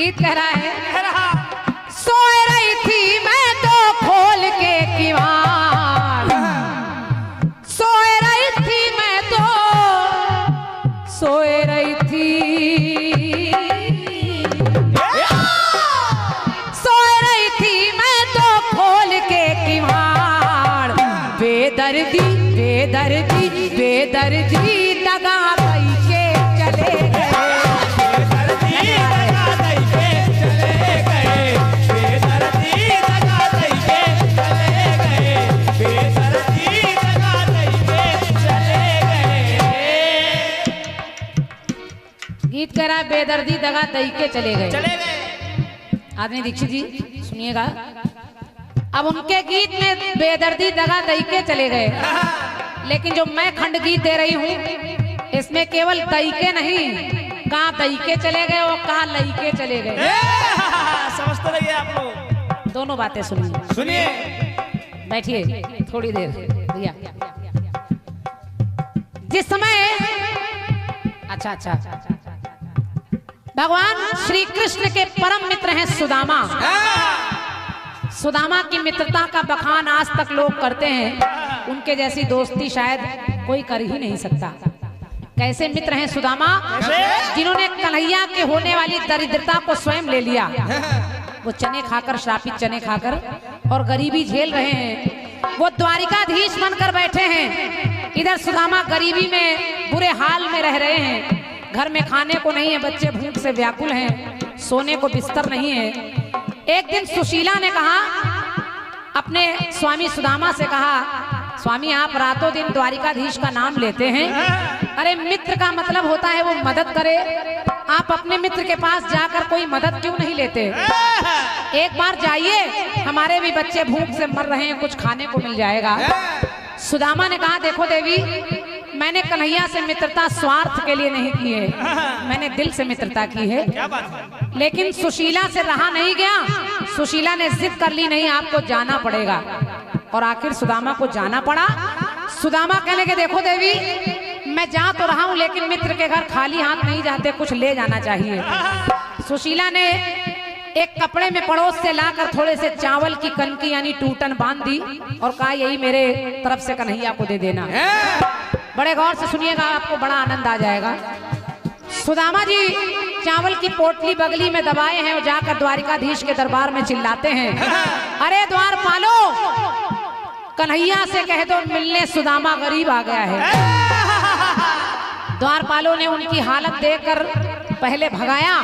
गीत कह रहा है, सोए रही थी मैं तो खोल के किवाड़, सोए रही थी मैं तो सोए रही थी, सोए रही थी मैं तो खोल के किवाड़, बेदर्दी बेदर्दी बेदर्दी दगा दई के चले गए, गीत कह रहा है बेदर्दी दगा दई के चले गए। आदमी दीक्षित जी सुनिएगा, अब उनके गीत में बेदर्दी दगा दई के चले गए, लेकिन जो मैं खंड गीत दे रही हूँ इसमें केवल दई के नहीं, कहाँ दई के चले गए और कहाँ लई के चले गए। समझते रहिए आप लोग, दोनों बातें सुनिए। सुनिए, बैठिए थोड़ी देर भैया। जिस समय अच्छा भगवान श्री कृष्ण के परम मित्र हैं सुदामा, सुदामा की मित्रता का बखान आज तक लोग करते हैं, उनके जैसी दोस्ती शायद कोई कर ही नहीं सकता। कैसे मित्र हैं सुदामा, जिन्होंने कन्हैया के होने वाली दरिद्रता को स्वयं ले लिया। वो चने खाकर, श्रापित चने खाकर और गरीबी झेल रहे हैं। वो द्वारिकाधीश बनकर बैठे हैं, इधर सुदामा गरीबी में बुरे हाल में रह रहे हैं। घर में खाने को नहीं है, बच्चे भूख से व्याकुल हैं, सोने को बिस्तर नहीं है। एक दिन सुशीला ने कहा, अपने स्वामी सुदामा से कहा, स्वामी आप रातों दिन द्वारिकाधीश का नाम लेते हैं, अरे मित्र का मतलब होता है वो मदद करे, आप अपने मित्र के पास जाकर कोई मदद क्यों नहीं लेते? एक बार जाइए, हमारे भी बच्चे भूख से मर रहे हैं, कुछ खाने को मिल जाएगा। सुदामा ने कहा, देखो देवी, मैंने कन्हैया से मित्रता स्वार्थ के लिए नहीं की है, मैंने दिल से मित्रता की है। लेकिन सुशीला से रहा नहीं गया, सुशीला ने जिद कर ली, नहीं आपको जाना पड़ेगा। और आखिर सुदामा को जाना पड़ा। सुदामा कहने के, देखो देवी, मैं जा तो रहा हूं, लेकिन मित्र के घर खाली हाथ नहीं जाते, कुछ ले जाना चाहिए। सुशीला ने एक कपड़े में पड़ोस से लाकर थोड़े से चावल की कनकी यानी टूटन बांध दी और कहा, यही मेरे तरफ से कन्हैया को दे देना। बड़े गौर से सुनिएगा, आपको बड़ा आनंद आ जाएगा। सुदामा जी चावल की पोटली बगली में दबाए हैं और जाकर द्वारिकाधीश के दरबार में चिल्लाते हैं, अरे द्वारपालो, कन्हैया से कह दो मिलने सुदामा गरीब आ गया है। द्वारपालों ने उनकी हालत देखकर पहले भगाया,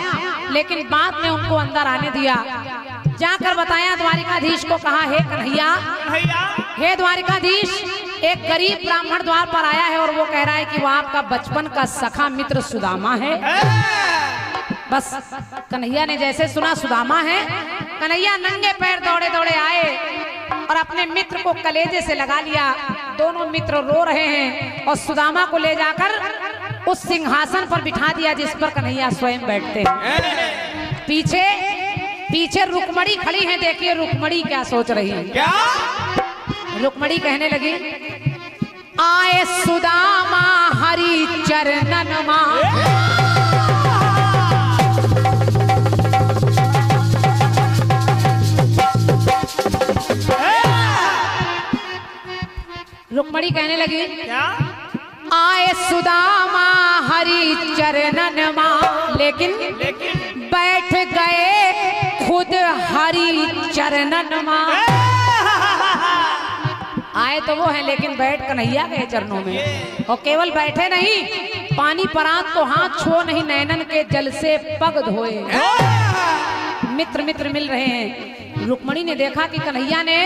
लेकिन बाद में उनको अंदर आने दिया। जाकर बताया द्वारिकाधीश को, कहा, हे कन्हैया, हे द्वारिकाधीश, एक गरीब ब्राह्मण द्वार पर आया है और वो कह रहा है कि वो आपका बचपन का सखा मित्र सुदामा है। बस कन्हैया ने जैसे सुना सुदामा है, कन्हैया नंगे पैर दौड़े दौड़े आए और अपने मित्र को कलेजे से लगा लिया। दोनों मित्र रो रहे हैं और सुदामा को ले जाकर उस सिंहासन पर बिठा दिया जिस पर कन्हैया स्वयं बैठते हैं। पीछे पीछे रुक्मणी खड़ी है, देखिए रुक्मणी क्या सोच रही है। क्या? रुक्मणी कहने लगी, आए सुदामा हरि चरणन मां, रुक्मणी कहने लगी, क्या? आए सुदामा हरि चरणन मां, लेकिन बैठ गए खुद हरि चरणन मां। आए तो वो हैं, लेकिन बैठ कन्हैया गए चरणों में, और केवल बैठे नहीं, पानी परात तो हाथ छो नहीं, नैनन के जल से पग धोए। मित्र मित्र मिल रहे हैं। रुक्मणी ने देखा कि कन्हैया ने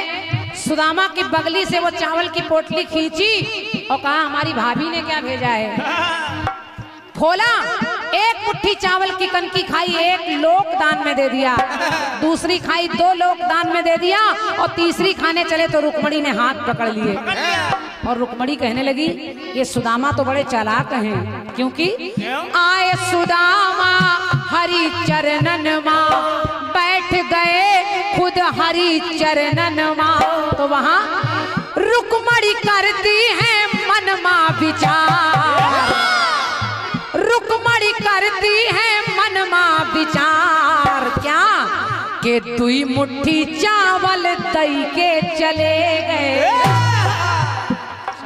सुदामा की बगली से वो चावल की पोटली खींची और कहा, हमारी भाभी ने क्या भेजा है। खोला, एक मुट्ठी चावल की कनकी खाई, एक लोक दान में दे दिया, दूसरी खाई, 2 लोक दान में दे दिया, और तीसरी खाने चले तो रुक्मणी ने हाथ पकड़ लिए। और रुक्मणी कहने लगी, ये सुदामा तो बड़े चालाक हैं, क्योंकि आए सुदामा हरि चरणन मां, बैठ गए खुद हरि चरणन मां। तो वहां रुक्मणी करती है मन मां विचार, रुक्मणी करती है मन मां विचार, के दुई मुट्ठी चावल दई के चले गए।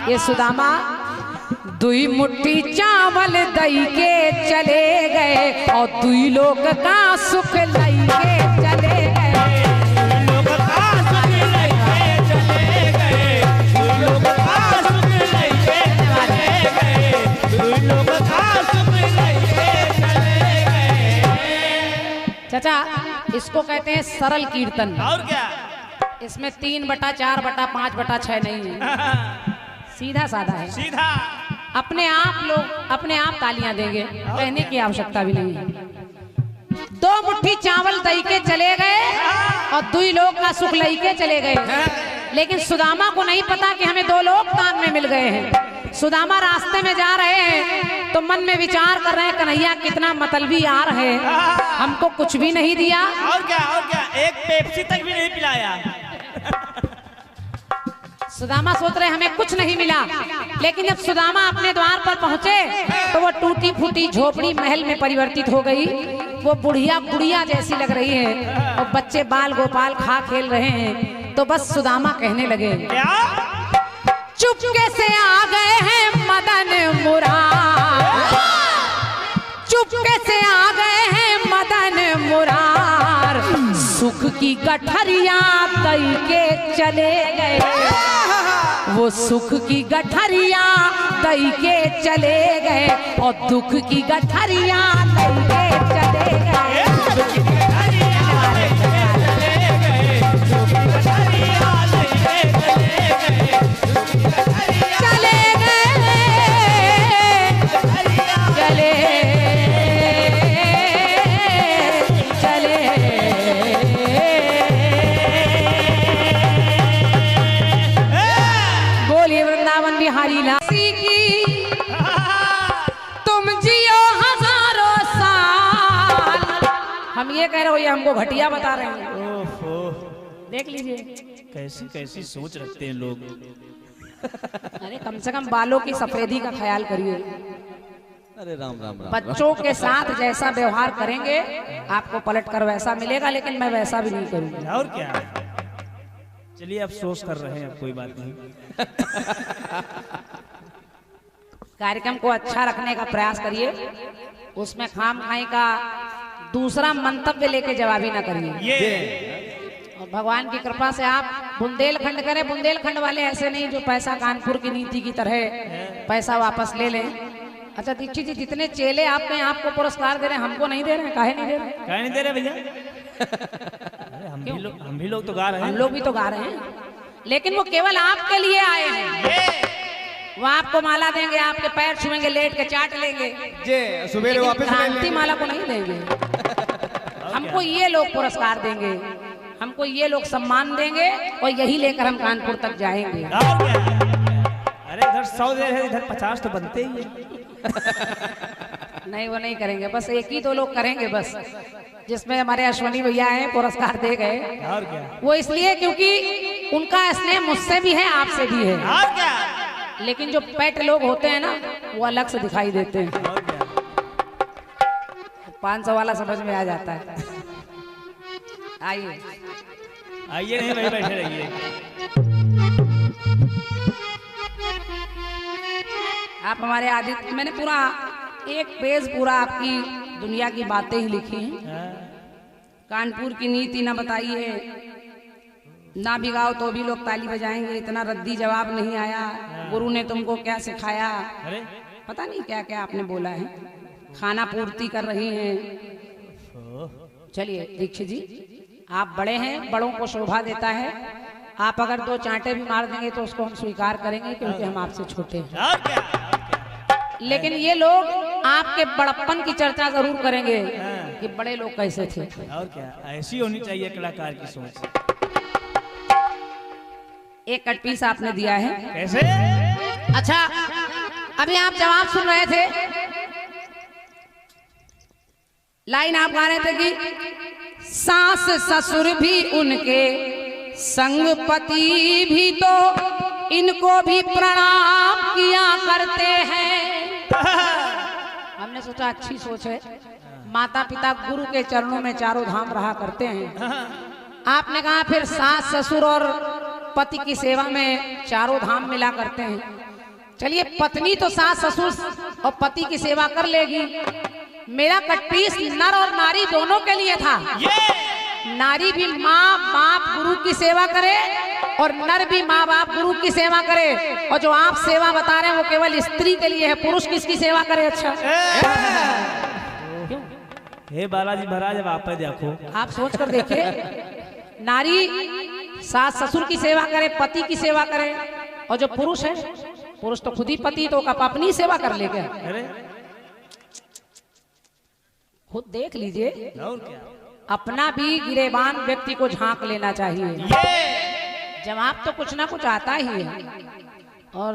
ये सुदामा दुई मुट्ठी चावल दई के चले गए और दुई लोग का सुख लई के चले गए। चाचा इसको कहते हैं सरल कीर्तन। और क्या? इसमें 3/4/5/6 नहीं है, सीधा साधा है। सीधा अपने आप लोग अपने आप तालियां देंगे, कहने की आवश्यकता भी नहीं है। 2 मुट्ठी चावल दई के चले गए और दुई लोग का सुख लई के चले गए। लेकिन सुदामा को नहीं पता कि हमें 2 लोग तान में मिल गए हैं। सुदामा रास्ते में जा रहे हैं तो मन में विचार कर रहे हैं, कन्हैया कितना मतलबी यार है, हमको कुछ भी नहीं दिया। और क्या? एक पेप्सी तक भी नहीं पिलाया। सुदामा सोच रहे हमें कुछ नहीं मिला। लेकिन जब सुदामा अपने द्वार पर पहुंचे तो वो टूटी फूटी झोपड़ी महल में परिवर्तित हो गई। वो बुढ़िया गुड़िया जैसी लग रही है और बच्चे बाल गोपाल खा खेल रहे हैं। तो बस सुदामा कहने लगे, क्या? चुपके से आ गए हैं मदन मुरार, चुपके से आ गए हैं मदन मुरार, सुख की गठरिया दई के चले गए। वो सुख की गठरिया दई के चले गए और दुख की गठरिया दई के चले गए। बिहारी लासी की तुम जियो हजारों साल। हम ये कह रहे हो, ये हमको घटिया बता रहे हैं। ओहो, देख लीजिए कैसी कैसी सोच रखते हैं लोग। अरे कम से कम बालों की सफेदी का ख्याल करिए। अरे राम राम राम। बच्चों के साथ जैसा व्यवहार करेंगे आपको पलट कर वैसा मिलेगा, लेकिन मैं वैसा भी नहीं करूंगा। और क्या? चलिए अफसोस कर रहे हैं, अब कोई बात नहीं। कार्यक्रम को अच्छा रखने का प्रयास करिए, उसमें खाम खाई का दूसरा मंतव्य लेके जवाबी ना करिए। ये और भगवान की कृपा से आप बुंदेलखंड करें। बुंदेलखंड वाले ऐसे नहीं जो पैसा कानपुर की नीति की तरह पैसा वापस ले लें। अच्छा दीक्षित जी, जितने चेले आपके आपको पुरस्कार दे रहे हैं, हमको नहीं दे रहे हैं, काहे नहीं दे रहे? क्या नहीं दे रहे भैया? अरे हम भी लोग तो गा रहे हैं। हम लोग भी तो गा रहे हैं, लेकिन वो केवल आपके लिए आए हैं। वो आपको माला देंगे, आपके पैर छुएंगे, लेट के चाट लेंगे, सुबह वापस क्रांति माला को नहीं देंगे। हमको ये लोग पुरस्कार देंगे, हमको ये लोग सम्मान देंगे और यही लेकर हम कानपुर तक जाएंगे। और क्या? अरे इधर 100 दे रहे, इधर 50 तो बनते ही है। नहीं, वो नहीं करेंगे, बस 1 ही 2 लोग करेंगे बस, जिसमें हमारे अश्वनी भैया हैं, पुरस्कार दे गए। और क्या? वो इसलिए क्योंकि उनका स्नेह मुझसे भी है, आपसे भी है। और क्या? लेकिन जो पेट लोग होते हैं ना, वो अलग से दिखाई देते हैं। और क्या? 500 वाला समझ में आ जाता है। आइए आइए, नहीं वही बैठे रहिए। आप हमारे आदित्य, मैंने पूरा 1 पेज पूरा आपकी दुनिया की बातें ही लिखी हैं। कानपुर की नीति ना बताइए, ना भिगाओ तो भी लोग ताली बजाएंगे, इतना रद्दी जवाब नहीं आया। गुरु ने तुमको क्या सिखाया? अरे पता नहीं क्या क्या आपने बोला है। खाना पूर्ति कर रही हैं। चलिए दीक्षित जी, आप बड़े हैं, बड़ों को शोभा देता है। आप अगर 2 चांटे भी मार देंगे तो उसको हम स्वीकार करेंगे, क्योंकि हम आपसे छोटे हैं। और क्या? लेकिन ये लोग आपके बड़प्पन की चर्चा जरूर करेंगे कि बड़े लोग कैसे थे। और क्या? ऐसी होनी चाहिए कलाकार की सोच। एक कट पीस आपने दिया है। कैसे? अच्छा, अभी आप जवाब सुन रहे थे, लाइन आप गा रहे थे कि सास ससुर भी उनके संग, पति भी तो इनको भी प्रणाम किया करते हैं। हमने सोचा अच्छी सोच है, माता पिता गुरु के चरणों में चारों धाम रहा करते हैं। आपने कहा फिर सास ससुर और पति की सेवा में चारों धाम मिला करते हैं। चलिए पत्नी तो सास ससुर और पति की सेवा कर लेगी, मेरा कटपीस नर और नारी दोनों के लिए था। नारी भी माँ बाप गुरु की सेवा करे और नर भी माँ बाप गुरु की सेवा करे। और जो आप सेवा बता रहे हैं वो केवल स्त्री के लिए है, पुरुष किसकी सेवा करे? अच्छा हे बालाजी महाराज अब आप देखो, आप सोच कर देखिए, नारी सास ससुर की सेवा करे, पति की सेवा करे, और जो पुरुष है, पुरुष तो खुद ही पति तो अपनी सेवा कर लेगा। खुद देख लीजिए, अपना भी गिरेबान व्यक्ति को झांक लेना चाहिए। जवाब तो कुछ ना कुछ आता ही है। और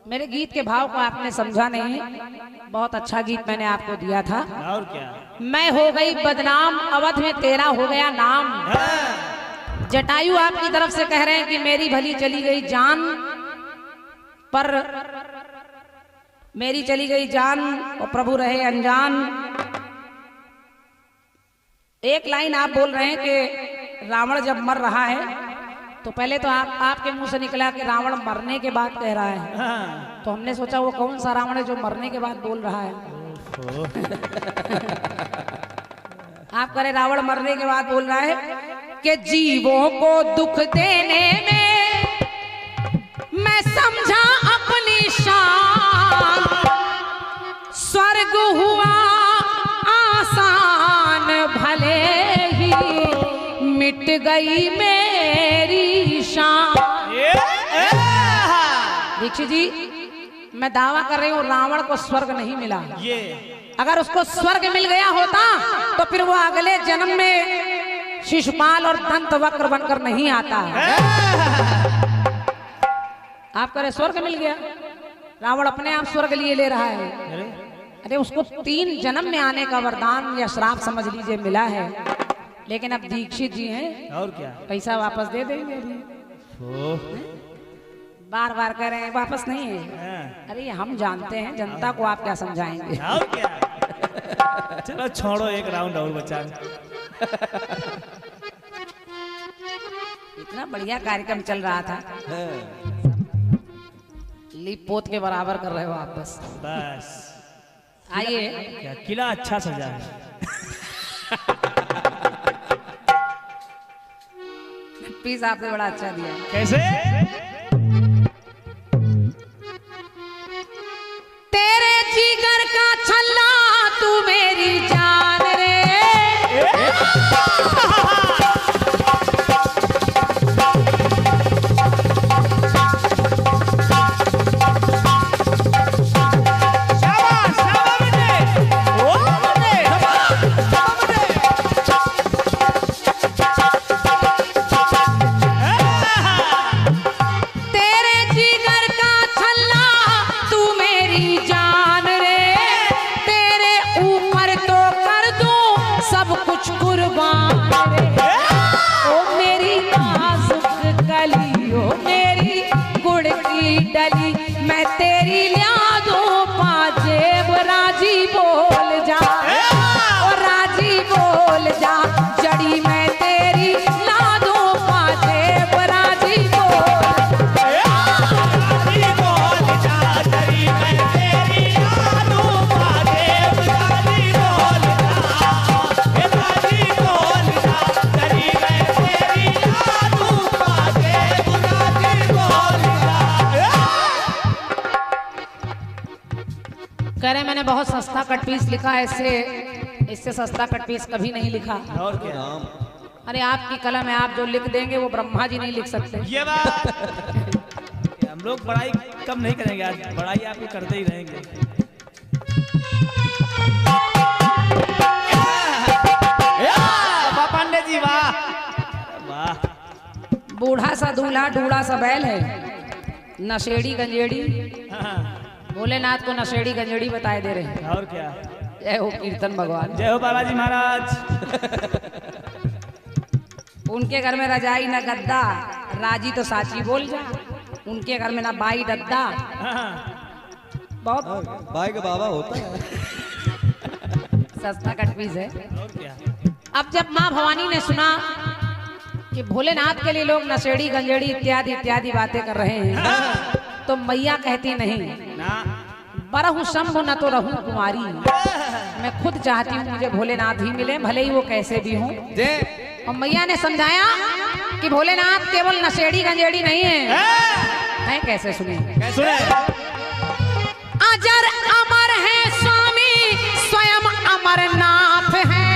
मेरे गीत के भाव को आपने समझा नहीं, बहुत अच्छा गीत मैंने आपको दिया था। और क्या? मैं हो गई बदनाम, अवध में तेरा हो गया नाम। जटायु आपकी तरफ से कह रहे हैं कि मेरी भली चली गई जान, पर मेरी चली गई जान और प्रभु रहे अनजान। एक लाइन आप बोल रहे हैं कि रावण जब मर रहा है तो पहले तो आपके मुंह से निकला कि रावण मरने के बाद कह रहा है। तो हमने सोचा वो कौन सा रावण है जो मरने के बाद बोल रहा है। आप कह रहे रावण मरने के बाद बोल रहा है कि जीवों को दुख देने में मैं समझा अपनी शान, स्वर्ग हुआ आसान भले ही मिट गई मेरी शान। दीक्षित जी, मैं दावा कर रही हूँ रावण को स्वर्ग नहीं मिला। अगर उसको स्वर्ग मिल गया होता तो फिर वो अगले जन्म में शिशुपाल और दंत वक्र बनकर नहीं आता। आप कह रहे स्वर्ग मिल गया, रावण अपने आप स्वर्ग लिए ले रहा है। अरे उसको 3 जन्म में आने का वरदान या श्राप समझ लीजिए मिला है। लेकिन अब दीक्षित जी हैं, और क्या पैसा वापस दे देंगे अभी। बार बार कह रहे हैं वापस नहीं है। अरे हम जानते हैं, जनता को आप क्या समझाएंगे। और क्या? चलो छोड़ो, एक राउंड और बचा। इतना बढ़िया कार्यक्रम चल रहा था, लीप पोत के बराबर कर रहे हो आप। बस आइए, क्या किला अच्छा सजा है। पीस आपने बड़ा अच्छा दिया। कैसे? तेरे जिगर का छल्ला तू मेरी जान रे। डली मैं तेरी लिया दूं पाजेब, राजी बोल जा और राजी बोल जा। जड़ी मैं तेरी ला दूं पाजेब, राजी बोल जा। जड़ी मैं तेरी ला दूं पाजेब, राजी बोल जा। राजी बोल जा। जड़ी मैं तेरी ला दूं पाजेब, राजी बोल जा। कह रहे मैंने बहुत सस्ता कट पीस लिखा है, इससे सस्ता कट पीस कभी नहीं लिखा। और क्या? अरे आपकी कलम है, आप जो लिख देंगे वो ब्रह्मा जी नहीं लिख सकते। ये बात हम लोग बड़ाई कम नहीं करेंगे, आज बड़ाई आपको करते ही रहेंगे। पांडे जी वाह वाह। बूढ़ा सा दूल्हा डूढ़ा सा बैल है, नशेड़ी गंजेड़ी। भोलेनाथ को नशेड़ी गंजेड़ी बताए दे रहे हैं। और क्या? जय हो कीर्तन भगवान, जय हो बालाजी महाराज। उनके घर में रजाई न गद्दा, राजी तो साची बोल जा। उनके घर में ना बाई दद्दा। बहुत बाई का बाबा होता है। सस्ता कटपीस है। और क्या। अब जब माँ भवानी ने सुना कि भोलेनाथ के लिए लोग नशेड़ी गंजेड़ी इत्यादि इत्यादि बातें कर रहे हैं, तो मैया कहती नहीं, ना बरहूं शंभु न तो रहूं कुमारी, मैं खुद चाहती हूँ मुझे भोलेनाथ ही मिले, भले ही वो कैसे भी हों। और मैया ने समझाया कि भोलेनाथ केवल नशेड़ी गंजेड़ी नहीं है। मैं कैसे सुने? सुने। अजर अमर है स्वामी स्वयं अमरनाथ है।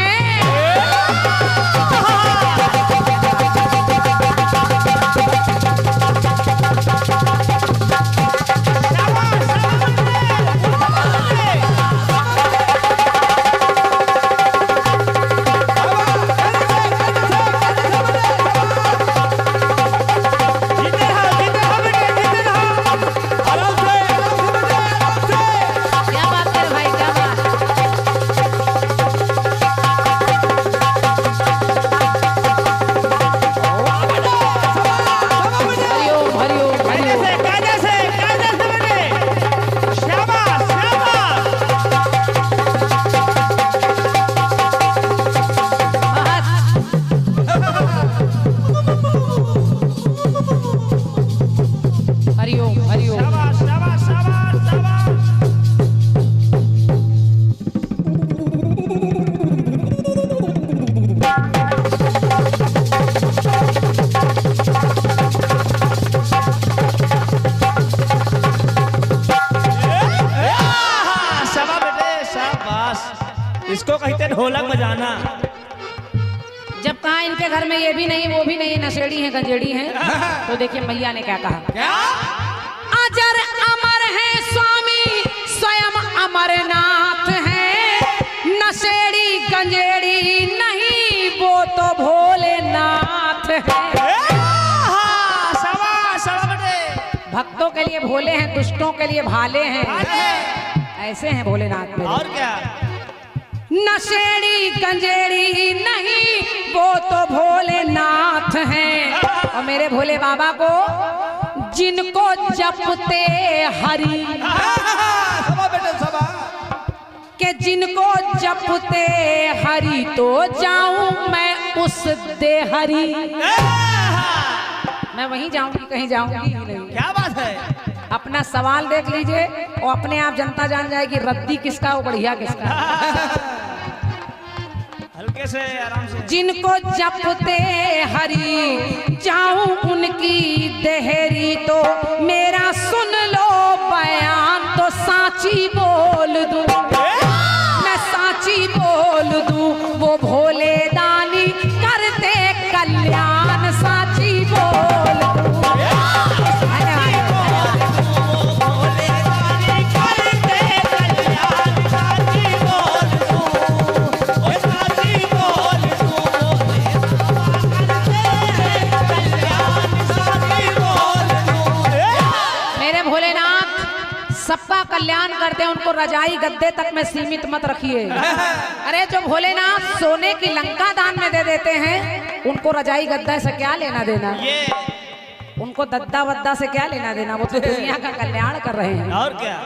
इसको कहते ढोलक बजाना। जब कहा इनके घर में ये भी नहीं वो भी नहीं, नशेड़ी है गंजेड़ी है, तो देखिए मैया ने क्या कहा। क्या? अजर अमर है स्वामी स्वयं अमरनाथ है, नशेड़ी गंजेड़ी नहीं वो तो भोलेनाथ है। भक्तों के लिए भोले हैं, दुष्टों के लिए भाले हैं, ऐसे हैं भोलेनाथ में। और क्या? नशेड़ी गंजेड़ी नहीं वो तो भोलेनाथ हैं। और मेरे भोले बाबा को जिनको जपते हरि के जिनको जपते हरि तो जाऊं मैं उस दे हरि। मैं वहीं जाऊंगी, कहीं जाऊंगी ही नहीं। क्या बात है? अपना सवाल देख लीजिए और अपने आप जनता जान जाएगी रद्दी किसका और बढ़िया किसका। हल्के से आराम से। जिनको जपते हरि जाऊं उनकी देहरी तो मेरा सुन लो बयान तो साची बोल दूं, मैं साची बोल दूं। वो भोले दानी करते कल्याण साची बोल दूं। सबका कल्याण करते हैं, उनको रजाई गद्दे तक में सीमित मत रखिए। अरे जो भोलेनाथ सोने की लंका दान में दे देते हैं, उनको रजाई गद्दा से क्या लेना देना, उनको दद्दा वद्दा से क्या लेना देना, वो तो दुनिया का कल्याण कर रहे हैं। और क्या?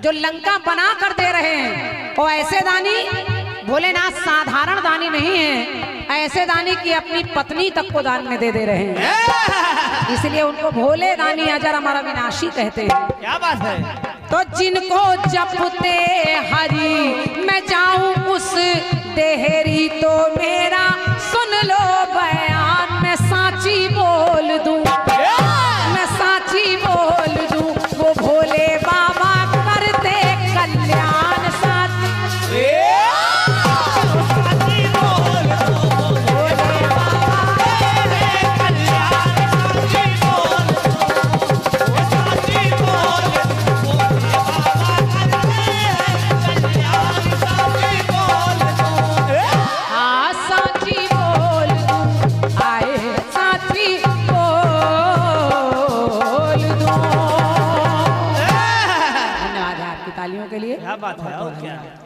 जो लंका बना कर दे रहे हैं वो ऐसे दानी, भोलेनाथ साधारण दानी नहीं है, ऐसे दानी की अपनी पत्नी तक को दान में दे दे रहे हैं। इसलिए उनको भोले दानी अजर अमर अविनाशी कहते हैं। क्या बात है? तो जिनको जपते हरि मैं जाऊं उस देहरी तो मेरा सुन लो बयान मैं साची बोल दूं, मैं साची बोल दूं। वो भोले बाबा करते कल्याण साची बोल दूं, भोले बाबा क्या बात है? और क्या?